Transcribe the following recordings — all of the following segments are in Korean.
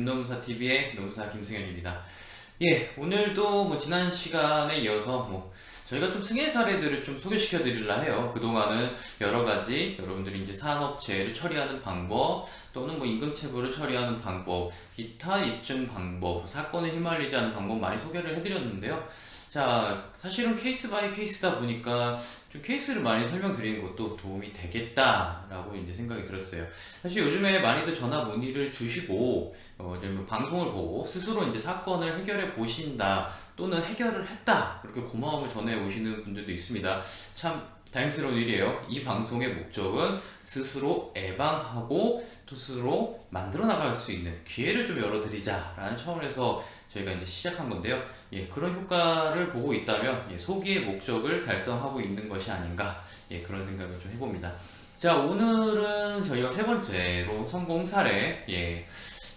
균노무사 TV의 노무사 김승현입니다. 예, 오늘도 지난 시간에 이어서 저희가 좀 승인 사례들을 좀 소개시켜 드리려 해요. 그동안은 여러 가지 여러분들이 이제 산업재해를 처리하는 방법, 또는 임금체불을 처리하는 방법, 기타 입증 방법, 사건에 휘말리지 않은 방법 많이 소개를 해드렸는데요. 자, 사실은 케이스 바이 케이스다 보니까 좀 케이스를 많이 설명드리는 것도 도움이 되겠다라고 이제 생각이 들었어요. 사실 요즘에 많이들 전화 문의를 주시고, 이제 방송을 보고 스스로 이제 사건을 해결해 보신다, 또는 해결을 했다, 이렇게 고마움을 전해 오시는 분들도 있습니다. 참 다행스러운 일이에요. 이 방송의 목적은 스스로 예방하고 또 스스로 만들어 나갈 수 있는 기회를 좀 열어드리자라는 차원에서 저희가 이제 시작한 건데요. 예, 그런 효과를 보고 있다면 소기의 목적을 달성하고 있는 것이 아닌가, 그런 생각을 좀 해봅니다. 자, 오늘은 저희가 세 번째로 성공 사례,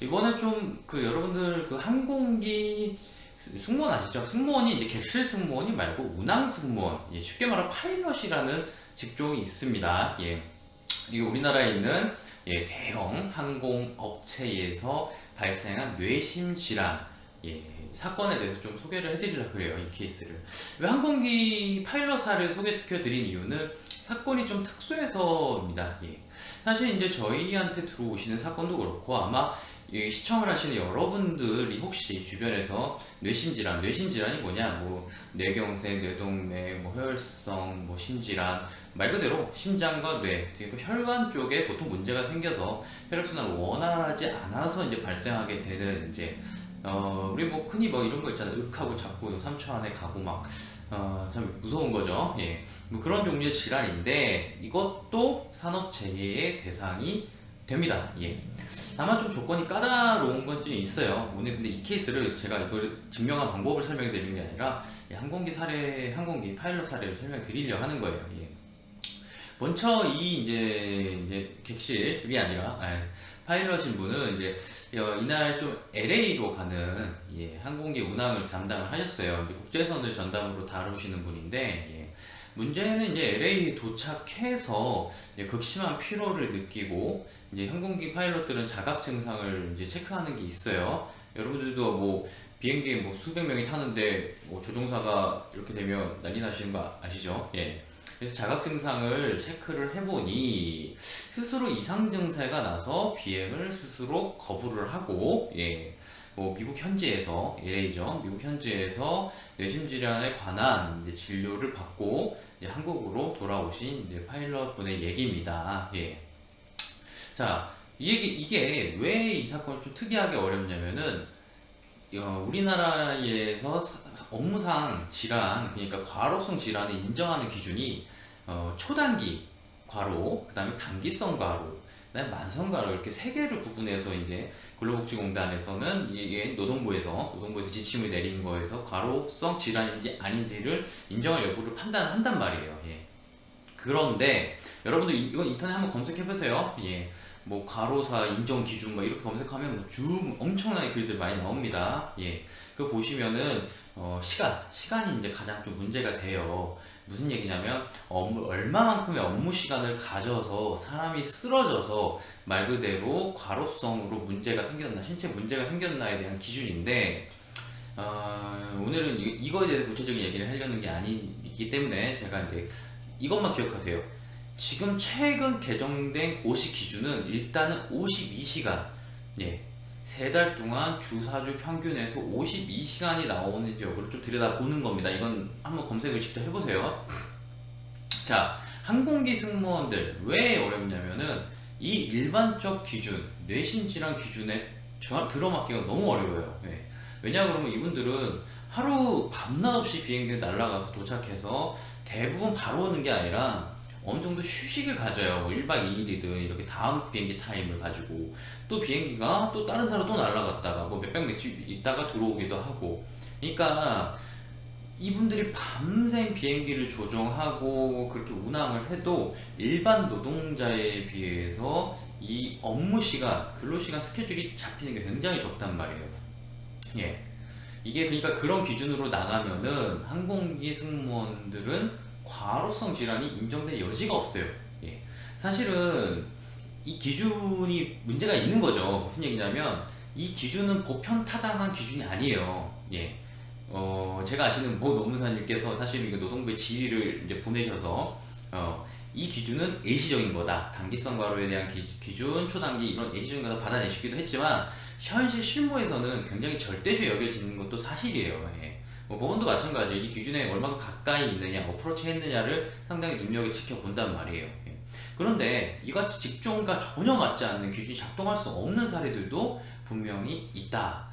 이번에 좀 여러분들 항공기 승무원 아시죠? 승무원이 이제 객실 승무원이 말고 운항 승무원, 쉽게 말하면 파일럿이라는 직종이 있습니다. 이게 우리나라에 있는 대형 항공 업체에서 발생한 뇌심 질환 사건에 대해서 좀 소개를 해드리려고 그래요. 이 케이스를. 왜 항공기 파일럿사를 소개시켜 드린 이유는 사건이 좀 특수해서입니다. 사실 이제 저희한테 들어오시는 사건도 그렇고, 아마 시청을 하시는 여러분들이 혹시 주변에서 뇌심질환이 뭐냐, 뇌경색, 뇌동맥, 혈성, 심질환, 말 그대로 심장과 뇌, 그리고 혈관 쪽에 보통 문제가 생겨서 혈액순환을 원활하지 않아서 이제 발생하게 되는 우리 흔히 이런 거 있잖아요. 윽하고 자꾸 3초 안에 가고 참 무서운 거죠. 그런 종류의 질환인데 이것도 산업재해의 대상이 됩니다. 다만 좀 조건이 까다로운 건 좀 있어요. 오늘 근데 이 케이스를 제가 이걸 증명한 방법을 설명해 드리는 게 아니라 항공기 파일럿 사례를 설명해 드리려 하는 거예요. 먼저 이제 객실이 아니라 파일럿인 분은 이날 좀 LA로 가는 항공기 운항을 담당을 하셨어요. 이제 국제선을 전담으로 다루시는 분인데, 문제는 이제 LA 도착해서 극심한 피로를 느끼고, 이제 항공기 파일럿들은 자각 증상을 이제 체크하는 게 있어요. 여러분들도 비행기에 수백 명이 타는데 조종사가 이렇게 되면 난리 나시는 거 아시죠? 그래서 자각 증상을 체크를 해보니 스스로 이상 증세가 나서 비행을 스스로 거부를 하고, 미국 현지에서 LA죠. 미국 현지에서 뇌심 질환에 관한 이제 진료를 받고 이제 한국으로 돌아오신 이제 파일럿 분의 얘기입니다. 자, 이게 왜 이 사건이 좀 특이하게 어렵냐면은, 우리나라에서 업무상 질환, 그러니까 과로성 질환을 인정하는 기준이 초단기 과로, 그 다음에 단기성 과로, 그다음에 만성 과로, 이렇게 세 개를 구분해서 이제 근로복지공단에서는 이게 노동부에서 지침을 내린 거에서 과로성 질환인지 아닌지를 인정할 여부를 판단한단 말이에요. 그런데 여러분들 이건 인터넷 한번 검색해 보세요. 과로사 인정 기준 이렇게 검색하면 엄청나게 글들 많이 나옵니다. 그거 보시면은 시간이 이제 가장 좀 문제가 돼요. 무슨 얘기냐면 얼마만큼의 업무 시간을 가져서 사람이 쓰러져서 말 그대로 과로성으로 문제가 생겼나, 신체 문제가 생겼나에 대한 기준인데, 오늘은 이거에 대해서 구체적인 얘기를 하려는 게 아니기 때문에 제가 이제 이것만 기억하세요. 지금 최근 개정된 고시 기준은 일단은 52시간, 3달 동안 주 4주 평균에서 52시간이 나오는지 여부를 좀 들여다보는 겁니다. 이건 한번 검색을 직접 해보세요. 자, 항공기 승무원들 왜 어렵냐면은 이 일반적 기준, 뇌심질환 기준에 들어맞기가 너무 어려워요. 왜냐 그러면 이분들은 하루 밤낮 없이 비행기 날아가서 도착해서 대부분 바로 오는 게 아니라 어느 정도 휴식을 가져요. 1박 2일이든 이렇게 다음 비행기 타임을 가지고, 또 비행기가 또 다른 나라로 또 날아갔다가 몇백 며칠 있다가 들어오기도 하고, 그러니까 이분들이 밤샘 비행기를 조종하고 그렇게 운항을 해도 일반 노동자에 비해서 이 업무 시간, 근로 시간 스케줄이 잡히는 게 굉장히 적단 말이에요. 이게 그러니까 그런 기준으로 나가면은 항공기 승무원들은 과로성 질환이 인정될 여지가 없어요. 사실은 이 기준이 문제가 있는 거죠. 무슨 얘기냐면 이 기준은 보편타당한 기준이 아니에요. 예. 제가 아시는 모 노무사님께서 사실 이거 노동부의 질의를 이제 보내셔서 이 기준은 예시적인 거다. 단기성 과로에 대한 기준, 초단기 이런 예시적인 거다 받아내시기도 했지만 현실 실무에서는 굉장히 절대시 여겨지는 것도 사실이에요. 예. 법원도 마찬가지예요. 이 기준에 얼마나 가까이 있느냐, 어프로치 했느냐를 상당히 눈여겨 지켜본단 말이에요. 예. 그런데 이같이 직종과 전혀 맞지 않는 기준이 작동할 수 없는 사례들도 분명히 있다.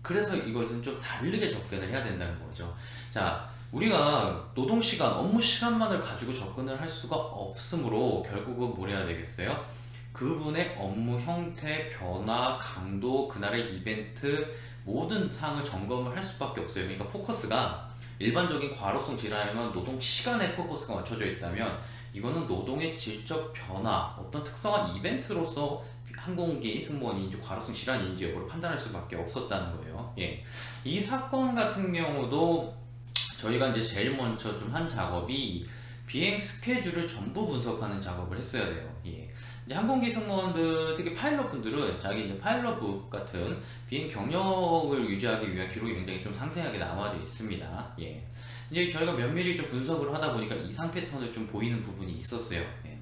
그래서 이것은 좀 다르게 접근을 해야 된다는 거죠. 자, 우리가 노동시간, 업무시간만을 가지고 접근을 할 수가 없으므로 결국은 뭘 해야 되겠어요? 그분의 업무 형태, 변화, 강도, 그날의 이벤트 모든 사항을 점검을 할 수밖에 없어요. 그러니까 포커스가 일반적인 과로성 질환이면 노동 시간에 포커스가 맞춰져 있다면 이거는 노동의 질적 변화, 어떤 특성한 이벤트로서 항공기 승무원이 이제 과로성 질환인지 여부를 판단할 수밖에 없었다는 거예요. 예. 이 사건 같은 경우도 저희가 이제 제일 먼저 좀 한 작업이 비행 스케줄을 전부 분석하는 작업을 했어야 돼요. 예. 이제 항공기 승무원들, 특히 파일럿 분들은 자기 이제 파일럿북 같은 비행 경력을 유지하기 위한 기록이 굉장히 좀 상세하게 남아져 있습니다. 예. 이제 저희가 면밀히 좀 분석을 하다 보니까 이상 패턴을 좀 보이는 부분이 있었어요. 예.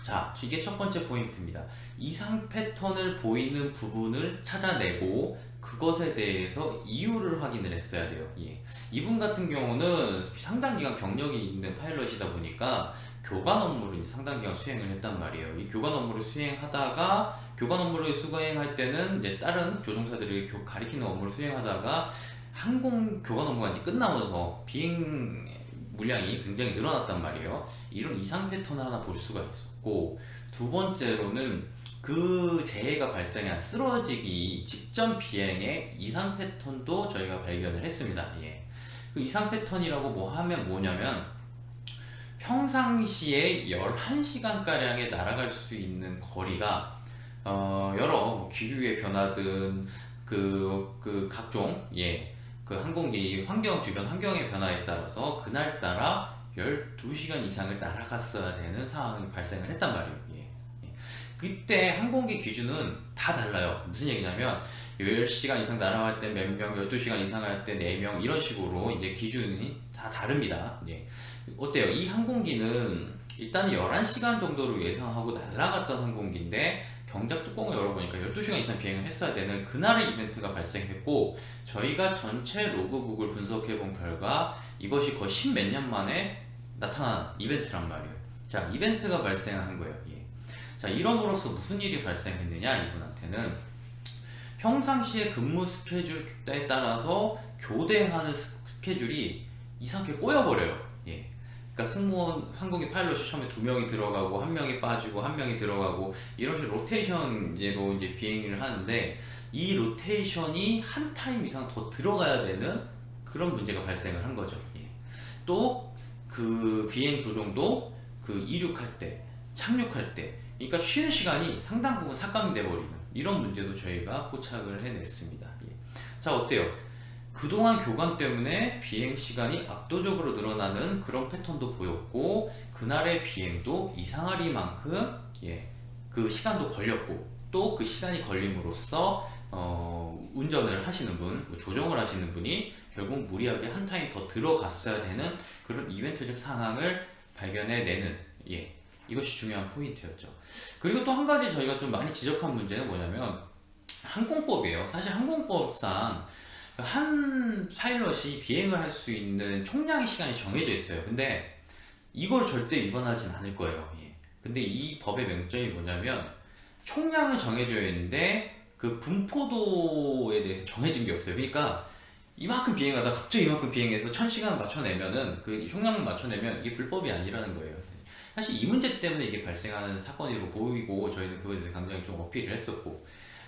자, 이게 첫 번째 포인트입니다. 이상 패턴을 보이는 부분을 찾아내고 그것에 대해서 이유를 확인을 했어야 돼요. 예. 이분 같은 경우는 상당 기간 경력이 있는 파일럿이다 보니까 교관 업무를 이제 상당 기간 수행을 했단 말이에요. 이 교관 업무를 수행하다가 교관 업무를 수행할 때는 이제 다른 조종사들이 가리키는 업무를 수행하다가 항공 교관 업무가 이제 끝나면서 비행 물량이 굉장히 늘어났단 말이에요. 이런 이상 패턴을 하나 볼 수가 있었고, 두 번째로는 그 재해가 발생한 쓰러지기 직전 비행의 이상 패턴도 저희가 발견을 했습니다. 예. 그 이상 패턴이라고 뭐 하면 뭐냐면 평상시에 11시간가량에 날아갈 수 있는 거리가 여러 뭐 기류의 변화든 그 각종 그 항공기 주변 환경의 변화에 따라서 그날따라 12시간 이상을 날아갔어야 되는 상황이 발생을 했단 말이에요. 예. 그때 항공기 기준은 다 달라요. 무슨 얘기냐면 10시간 이상 날아갈 때 몇 명, 12시간 이상 할 때 4명 이런 식으로 이제 기준이 다 다릅니다. 예. 어때요? 이 항공기는 일단은 11시간 정도로 예상하고 날아갔던 항공기인데 경작 뚜껑을 열어보니까 12시간 이상 비행을 했어야 되는 그날의 이벤트가 발생했고, 저희가 전체 로그북을 분석해 본 결과 이것이 거의 10 몇 년 만에 나타난 이벤트란 말이에요. 자, 이벤트가 발생한 거예요. 예. 자, 이럼으로써 무슨 일이 발생했느냐, 이분한테는 평상시에 근무 스케줄에 따라서 교대하는 스케줄이 이상하게 꼬여버려요. 예. 그러니까 승무원 항공기 파일럿이 처음에 2명이 들어가고 1명이 빠지고 1명이 들어가고 이런 식으로 로테이션제로 이제 비행을 하는데, 이 로테이션이 한 타임 이상 더 들어가야 되는 그런 문제가 발생을 한 거죠. 예. 또 그 비행 조종도 그 이륙할 때, 착륙할 때, 그러니까 쉬는 시간이 상당 부분 삭감이 돼 버리는 이런 문제도 저희가 포착을 해냈습니다. 예. 자, 어때요? 그동안 교관 때문에 비행 시간이 압도적으로 늘어나는 그런 패턴도 보였고, 그날의 비행도 이상하리만큼 그 시간도 걸렸고, 또 그 시간이 걸림으로써 운전을 하시는 분, 조종을 하시는 분이 결국 무리하게 한 타임 더 들어갔어야 되는 그런 이벤트적 상황을 발견해내는 이것이 중요한 포인트였죠. 그리고 또 한 가지 저희가 좀 많이 지적한 문제는 뭐냐면 항공법이에요. 사실 항공법상 한 파일럿이 비행을 할 수 있는 총량의 시간이 정해져 있어요. 근데 이걸 절대 위반하진 않을 거예요. 근데 이 법의 명점이 뭐냐면 총량은 정해져 있는데 그 분포도에 대해서 정해진 게 없어요. 그러니까 이만큼 비행하다 갑자기 이만큼 비행해서 1000시간을 맞춰내면은 그 총량을 맞춰내면 이게 불법이 아니라는 거예요. 사실 이 문제 때문에 이게 발생하는 사건으로 보이고 저희는 그거에 대해서 굉장히 좀 어필을 했었고,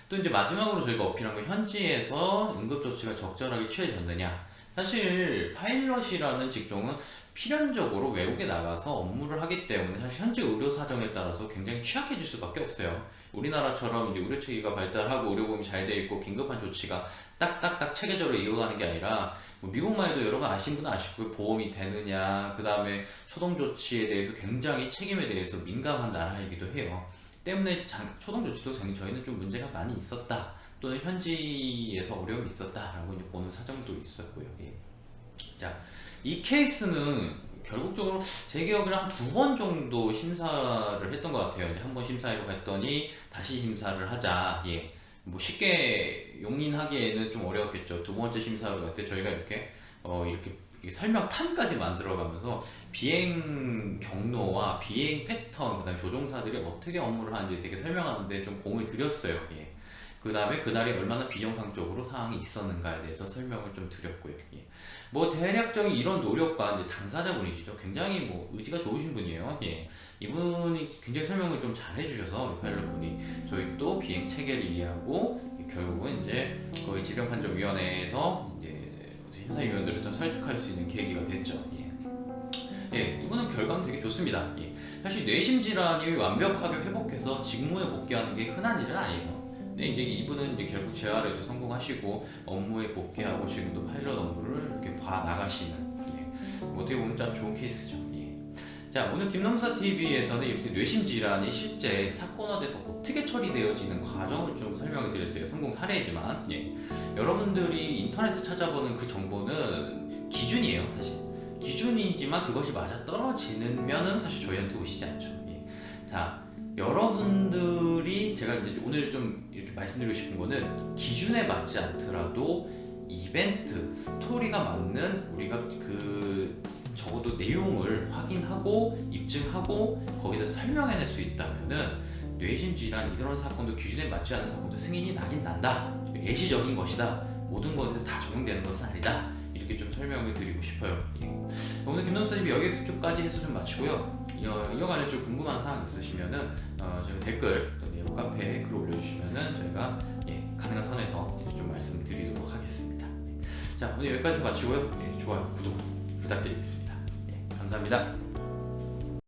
또 이제 마지막으로 저희가 어필한 건 현지에서 응급조치가 적절하게 취해졌느냐. 사실 파일럿이라는 직종은 필연적으로 외국에 나가서 업무를 하기 때문에 사실 현지 의료 사정에 따라서 굉장히 취약해질 수밖에 없어요. 우리나라처럼 이제 의료 체계가 발달하고 의료보험이 잘 돼 있고 긴급한 조치가 딱딱딱 체계적으로 이어가는 게 아니라, 뭐 미국만 해도 여러분 아신 분은 아실 거예요. 보험이 되느냐, 그 다음에 초동 조치에 대해서 굉장히 책임에 대해서 민감한 나라이기도 해요. 때문에 초동 조치도 저희는 좀 문제가 많이 있었다, 또는 현지에서 어려움이 있었다라고 이제 보는 사정도 있었고요. 예. 자, 이 케이스는 결국적으로 제 기억으로 한 2번 정도 심사를 했던 것 같아요. 이제 한 번 심사위로 갔더니 다시 심사를 하자. 예. 뭐 쉽게 용인하기에는 좀 어려웠겠죠. 2번째 심사로 갔을 때 저희가 이렇게 설명판까지 만들어가면서 비행 경로와 비행 패턴, 그다음 조종사들이 어떻게 업무를 하는지 되게 설명하는데 좀 공을 들였어요. 예. 그 다음에 그날이 얼마나 비정상적으로 상황이 있었는가에 대해서 설명을 좀 드렸고요. 예. 뭐 대략적인 이런 노력과 이제 당사자분이시죠. 굉장히 뭐 의지가 좋으신 분이에요. 예. 이분이 굉장히 설명을 좀 잘 해주셔서 파일럿분이 저희 또 비행 체계를 이해하고 결국은 이제 거의 질병판정위원회에서 이제 심사위원들을 좀 설득할 수 있는 계기가 됐죠. 예. 예, 이분은 결과는 되게 좋습니다. 예. 사실 뇌심 질환이 완벽하게 회복해서 직무에 복귀하는 게 흔한 일은 아니에요. 근데 이제 이분은 이제 결국 재활에도 성공하시고 업무에 복귀하고 지금도 파일럿 업무를 이렇게 봐 나가시는, 예. 뭐 어떻게 보면 참 좋은 케이스죠. 예. 자, 오늘 김nom사 TV에서는 이렇게 뇌심 질환이 실제 사건화돼서 어떻게 처리되어지는 과정을 좀 설명을 드렸어요. 성공 사례지만, 예. 여러분들이 인터넷에 찾아보는 그 정보는 기준이에요, 사실. 기준이지만 그것이 맞아 떨어지면은 사실 저희한테 오시지 않죠. 예. 자, 여러분들이 제가 이제 오늘 좀 이렇게 말씀드리고 싶은 거는 기준에 맞지 않더라도 이벤트, 스토리가 맞는 우리가 적어도 내용을 확인하고 입증하고 거기다 설명해낼 수 있다면은 뇌심 질환 이런 사건도 기준에 맞지 않은 사건도 승인이 나긴 난다. 예시적인 것이다. 모든 것에서 다 적용되는 것은 아니다. 이렇게 좀 설명을 드리고 싶어요. 예. 오늘 김nom사님이 여기서 좀까지 해서 좀 마치고요. 이어관해서 좀 궁금한 사항 있으시면은 저희 댓글 또 네이버 카페에 글 올려주시면은 저희가 가능한 선에서 좀 말씀드리도록 하겠습니다. 자, 오늘 여기까지 마치고요. 좋아요, 구독 부탁드리겠습니다. 감사합니다.